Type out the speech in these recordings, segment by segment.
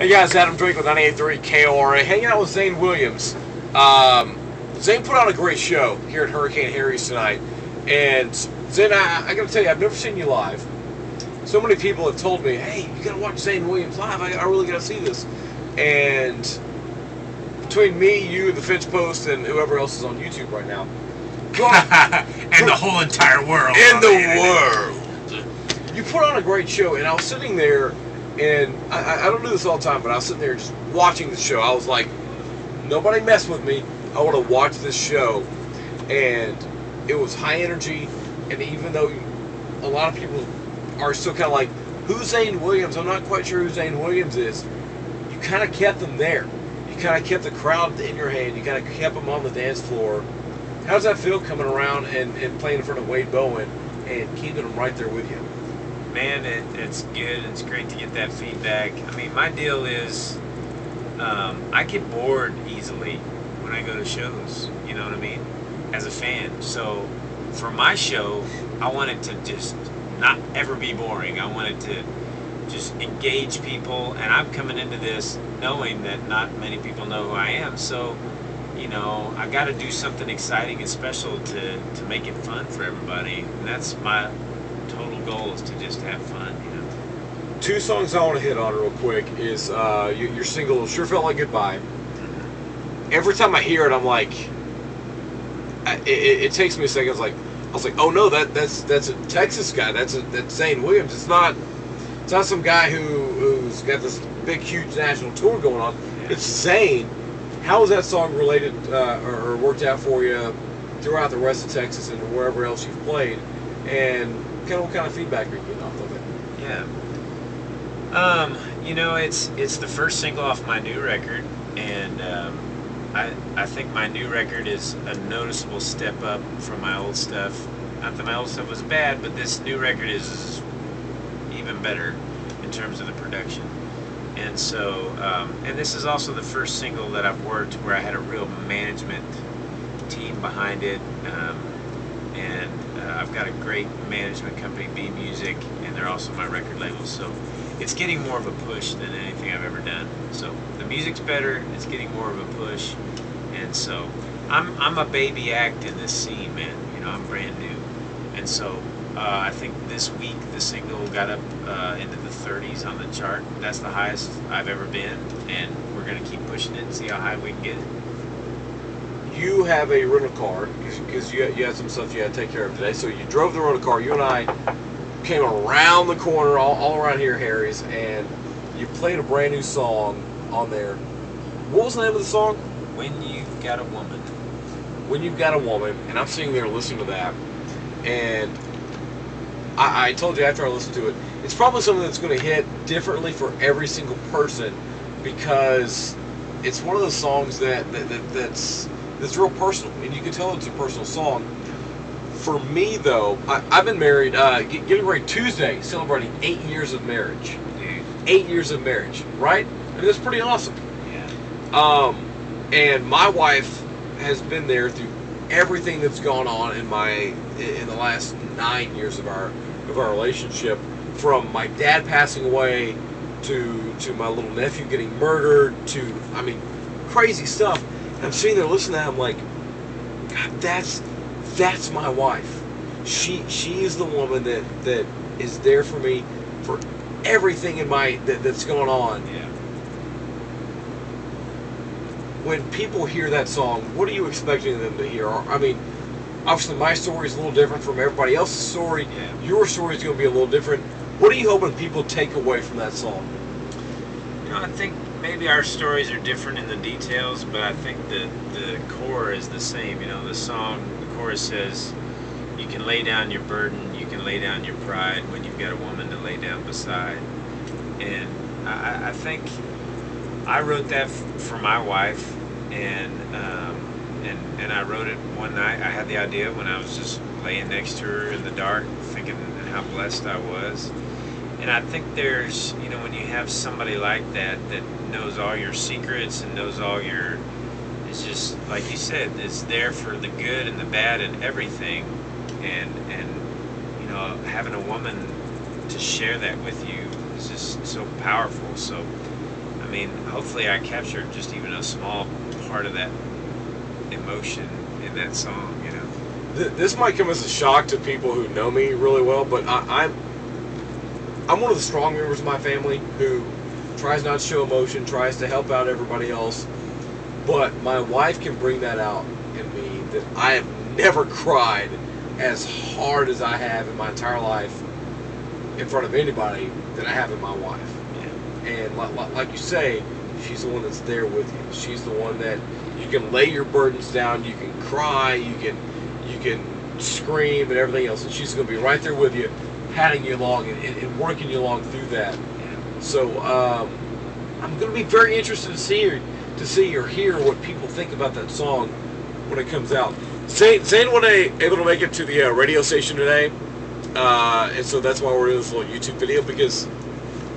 Hey guys, Adam Drake with 98.3 KORA, hanging out with Zane Williams. Zane put on a great show here at Hurricane Harry's tonight. And Zane, I gotta tell you, I've never seen you live. So many people have told me, hey, you gotta watch Zane Williams live, I really gotta see this. And between me, you, the Fence Post, and whoever else is on YouTube right now, and the whole entire world. In the world. You put on a great show, and I was sitting there, and I don't do this all the time, but I was sitting there just watching the show. I was like, nobody mess with me. I want to watch this show. And it was high energy, and even though a lot of people are still kind of like, who's Zane Williams? I'm not quite sure who Zane Williams is. You kind of kept them there. You kind of kept the crowd in your hand. You kind of kept them on the dance floor. How does that feel coming around and playing in front of Wade Bowen and keeping them right there with you? Man, it's good. It's great to get that feedback. I mean, my deal is I get bored easily when I go to shows, you know what I mean, as a fan. So for my show, I want it to just not ever be boring. I want it to just engage people, and I'm coming into this knowing that not many people know who I am. So, you know, I got to do something exciting and special to make it fun for everybody. And that's my total goal, is to just have fun, you know. Two songs I want to hit on real quick is your single "Sure Felt Like Goodbye." Every time I hear it, I'm like, it takes me a second. I was like, oh no, that's a Texas guy. That's Zane Williams. It's not some guy who's got this big huge national tour going on. Yeah. It's Zane. How was that song related or worked out for you throughout the rest of Texas and wherever else you've played? And what kind of feedback are you getting off of it? Yeah. You know, it's the first single off my new record, and I think my new record is a noticeable step up from my old stuff. Not that my old stuff was bad, but this new record is even better in terms of the production. And so, and this is also the first single that I've worked where I had a real management team behind it. And I've got a great management company, B Music, and they're also my record label. So it's getting more of a push than anything I've ever done. So the music's better, it's getting more of a push, and so I'm a baby act in this scene, man. You know, I'm brand new, and so I think this week the single got up into the 30s on the chart. That's the highest I've ever been, and we're gonna keep pushing it and see how high we can get it. You have a rental car because you had some stuff you had to take care of today. So you drove the rental car. You and I came around the corner, all around here, Harry's, and you played a brand new song on there. What was the name of the song? When You've Got a Woman. When You've Got a Woman. And I'm sitting there listening to that, and I told you after I listened to it, it's probably something that's going to hit differently for every single person, because it's one of those songs that's real personal, and you can tell it's a personal song. For me, though, I've been married, getting married Tuesday, celebrating 8 years of marriage. Dude. 8 years of marriage, right? I mean, that's pretty awesome. Yeah. And my wife has been there through everything that's gone on in the last 9 years of our relationship, from my dad passing away to my little nephew getting murdered to, I mean, crazy stuff. And I'm sitting there listening to that, I'm like, God, that's my wife. She is the woman that is there for me for everything in that's going on. Yeah. When people hear that song, what are you expecting them to hear? I mean, obviously my story is a little different from everybody else's story. Yeah. Your story is going to be a little different. What are you hoping people take away from that song? You know, I think maybe our stories are different in the details, but I think the core is the same. You know, the song, the chorus says, you can lay down your burden, you can lay down your pride when you've got a woman to lay down beside. And I think I wrote that for my wife, and I wrote it one night. I had the idea when I was just laying next to her in the dark, thinking how blessed I was. And I think there's, you know, when you have somebody like that knows all your secrets and knows all your, it's just, like you said, it's there for the good and the bad and everything. And you know, having a woman to share that with you is just so powerful. So, I mean, hopefully I captured just even a small part of that emotion in that song, you know. This might come as a shock to people who know me really well, but I'm one of the strong members of my family who tries not to show emotion, tries to help out everybody else. But my wife can bring that out in me, that I have never cried as hard as I have in my entire life in front of anybody that I have in my wife. Yeah. And like you say, she's the one that's there with you. She's the one that you can lay your burdens down, you can cry, you can scream and everything else, and she's going to be right there with you, patting you along and working you along through that. So I'm going to be very interested to see or hear what people think about that song when it comes out. Zane wasn't able to make it to the radio station today, and so that's why we're in this little YouTube video, because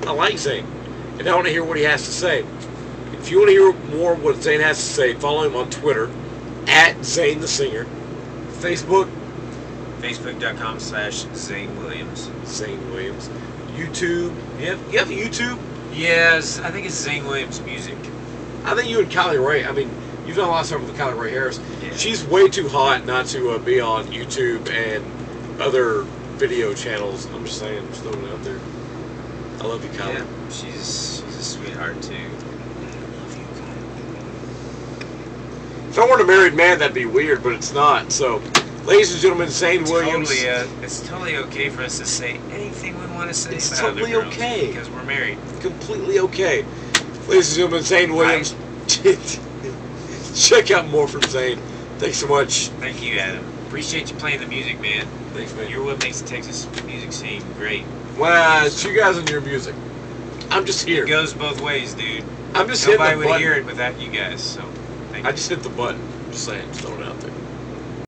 I like Zane, and I want to hear what he has to say. If you want to hear more of what Zane has to say, follow him on Twitter, @Zane the Singer. Facebook, Facebook.com/Zane Williams. Zane Williams. YouTube. You have YouTube? Yes, I think it's Zane Williams Music. I think you and Kylie Ray, I mean, you've done a lot of stuff with Kylie Ray Harris. Yeah. She's way too hot not to be on YouTube and other video channels. I'm just saying, just throwing it out there. I love you, Kylie. Yeah, she's a sweetheart too. If I weren't a married man, that'd be weird, but it's not. So, ladies and gentlemen, Zane Williams. It's totally okay for us to say anything we want to say It's about totally other girls okay. because we're married. Completely okay. Ladies and gentlemen, Zane Williams. Check out more from Zane. Thanks so much. Thank you, Adam. Appreciate you playing the music, man. Thanks, man. You're what makes the Texas music scene great. Well, it's you guys and your music. I'm just here. It goes both ways, dude. I'm just hitting the Nobody would button. hear it without you guys, so thank you. I just hit the button. Just saying, just throwing it out there.